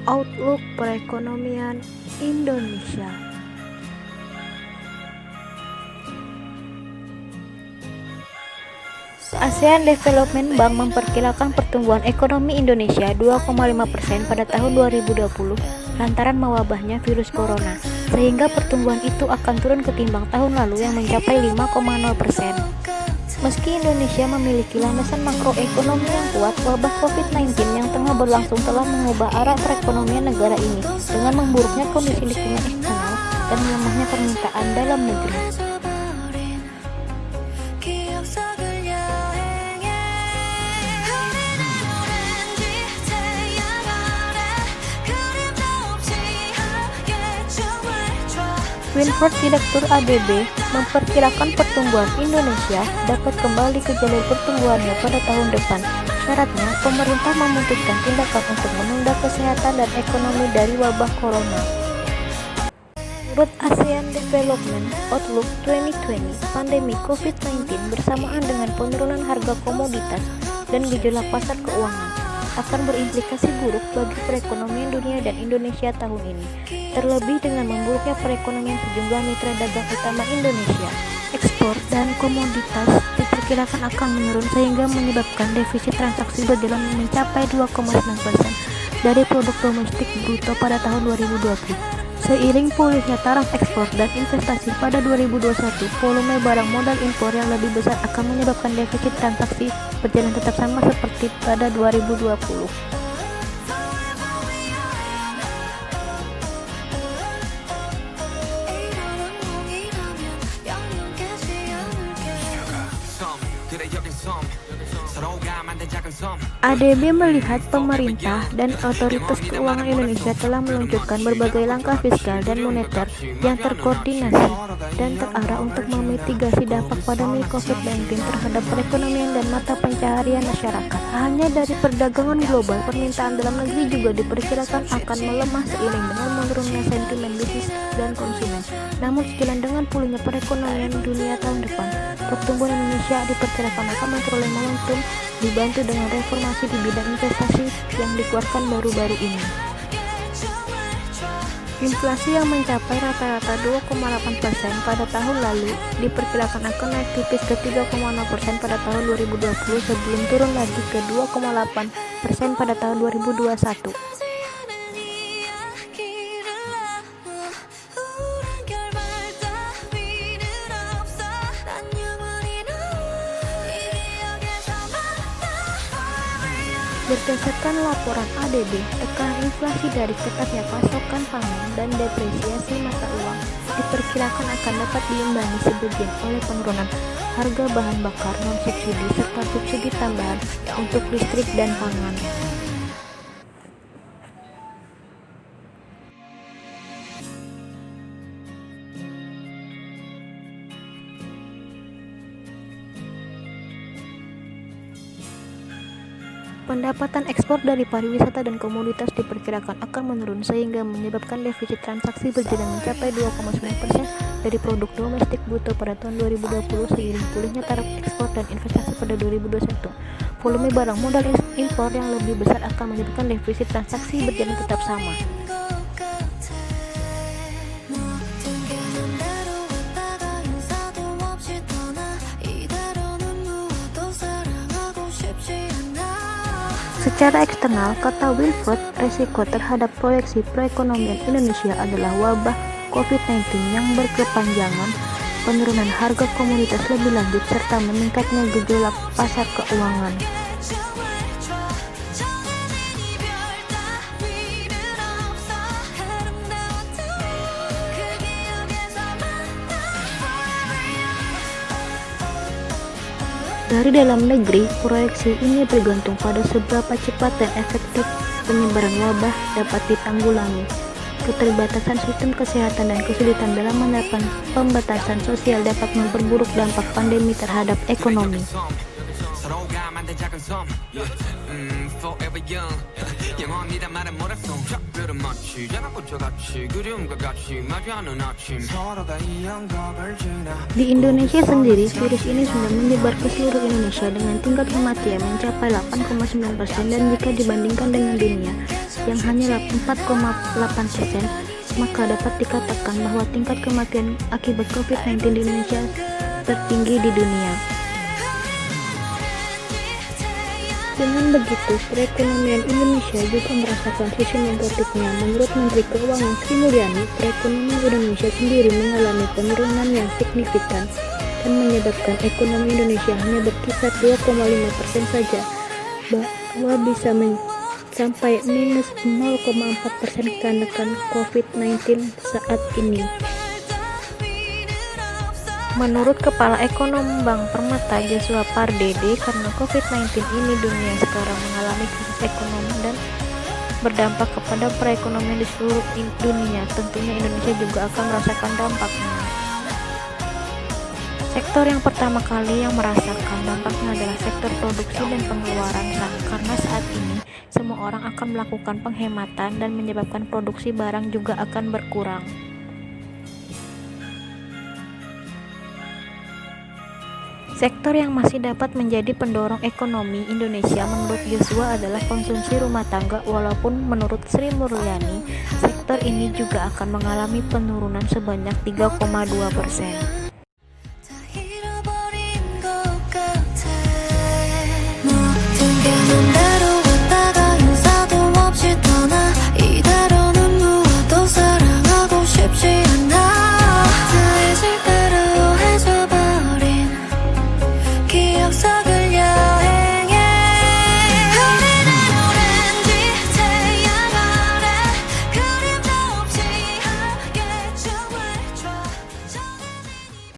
Outlook perekonomian Indonesia. ASEAN Development Bank memperkirakan pertumbuhan ekonomi Indonesia 2,5% pada tahun 2020 lantaran mewabahnya virus corona, sehingga pertumbuhan itu akan turun ketimbang tahun lalu yang mencapai 5,0%. Meski Indonesia memiliki landasan makroekonomi yang kuat, wabah COVID-19 yang tengah berlangsung telah mengubah arah perekonomian negara ini dengan memburuknya kondisi lingkungan eksternal dan melemahnya permintaan dalam negeri. Winford, Direktur ADB, memperkirakan pertumbuhan Indonesia dapat kembali ke jalur pertumbuhannya pada tahun depan. Syaratnya, pemerintah memutuskan tindakan untuk menunda kesehatan dan ekonomi dari wabah corona. Menurut ASEAN Development Outlook 2020, pandemi COVID-19 bersamaan dengan penurunan harga komoditas dan gejolak pasar keuangan akan berimplikasi buruk bagi perekonomian dunia dan Indonesia tahun ini, terlebih dengan memburuknya perekonomian sejumlah mitra dagang utama Indonesia. Ekspor dan komoditas diperkirakan akan menurun sehingga menyebabkan defisit transaksi berjalan mencapai 2,9% dari produk domestik bruto pada tahun 2020. Seiring pulihnya taraf ekspor dan investasi pada 2021, volume barang modal impor yang lebih besar akan menyebabkan defisit transaksi berjalan tetap sama seperti pada 2020. ADB melihat pemerintah dan otoritas keuangan Indonesia telah meluncurkan berbagai langkah fiskal dan moneter yang terkoordinasi dan terarah untuk memitigasi dampak pandemi COVID-19 terhadap perekonomian dan mata pencaharian masyarakat. Hanya dari perdagangan global, permintaan dalam negeri juga diperkirakan akan melemah seiring dengan menurunnya sentimen bisnis dan konsumen. Namun sejalan dengan pulihnya perekonomian dunia tahun depan, pertumbuhan Indonesia diperkirakan akan memperoleh momentum dibantu dengan reformasi di bidang investasi yang dikeluarkan baru-baru ini. Inflasi yang mencapai rata-rata 2,8% pada tahun lalu diperkirakan akan naik tipis ke 3,0% pada tahun 2020 sebelum turun lagi ke 2,8% pada tahun 2021. Berdasarkan laporan ADB, tekanan inflasi dari ketatnya pasokan pangan dan depresiasi mata uang diperkirakan akan dapat diimbangi sebagian oleh penurunan harga bahan bakar non-subsidi serta subsidi tambahan untuk listrik dan pangan. Pendapatan ekspor dari pariwisata dan komoditas diperkirakan akan menurun sehingga menyebabkan defisit transaksi berjalan mencapai 2,9% dari produk domestik bruto pada tahun 2020 seiring pulihnya taraf ekspor dan investasi pada 2021. Volume barang modal impor yang lebih besar akan menyebabkan defisit transaksi berjalan tetap sama. Secara eksternal, kata Winford, resiko terhadap proyeksi perekonomian Indonesia adalah wabah COVID-19 yang berkepanjangan, penurunan harga komoditas lebih lanjut, serta meningkatnya gejolak pasar keuangan. Dari dalam negeri, proyeksi ini bergantung pada seberapa cepat dan efektif penyebaran wabah dapat ditanggulangi. Keterbatasan sistem kesehatan dan kesulitan dalam menerapkan pembatasan sosial dapat memperburuk dampak pandemi terhadap ekonomi. Di Indonesia sendiri, virus ini sudah menyebar ke seluruh Indonesia dengan tingkat kematian mencapai 8,9% dan jika dibandingkan dengan dunia, yang hanya 4,8%, maka dapat dikatakan bahwa tingkat kematian akibat COVID-19 di Indonesia tertinggi di dunia. Dengan begitu, perekonomian Indonesia juga merasakan sisi negatifnya. Menurut Menteri Keuangan Sri Mulyani, perekonomian Indonesia sendiri mengalami penurunan yang signifikan dan menyebabkan ekonomi Indonesia hanya berkisar 2,5% saja, bahwa bisa sampai minus 0,4% karena COVID-19 saat ini. Menurut Kepala Ekonom Bank Permata Joshua Pardede, karena COVID-19 ini dunia sekarang mengalami krisis ekonomi dan berdampak kepada perekonomian di seluruh dunia. Tentunya Indonesia juga akan merasakan dampaknya. Sektor yang pertama kali yang merasakan dampaknya adalah sektor produksi dan pengeluaran, karena saat ini semua orang akan melakukan penghematan dan menyebabkan produksi barang juga akan berkurang. Sektor yang masih dapat menjadi pendorong ekonomi Indonesia menurut Joshua adalah konsumsi rumah tangga, walaupun menurut Sri Mulyani, sektor ini juga akan mengalami penurunan sebanyak 3,2%.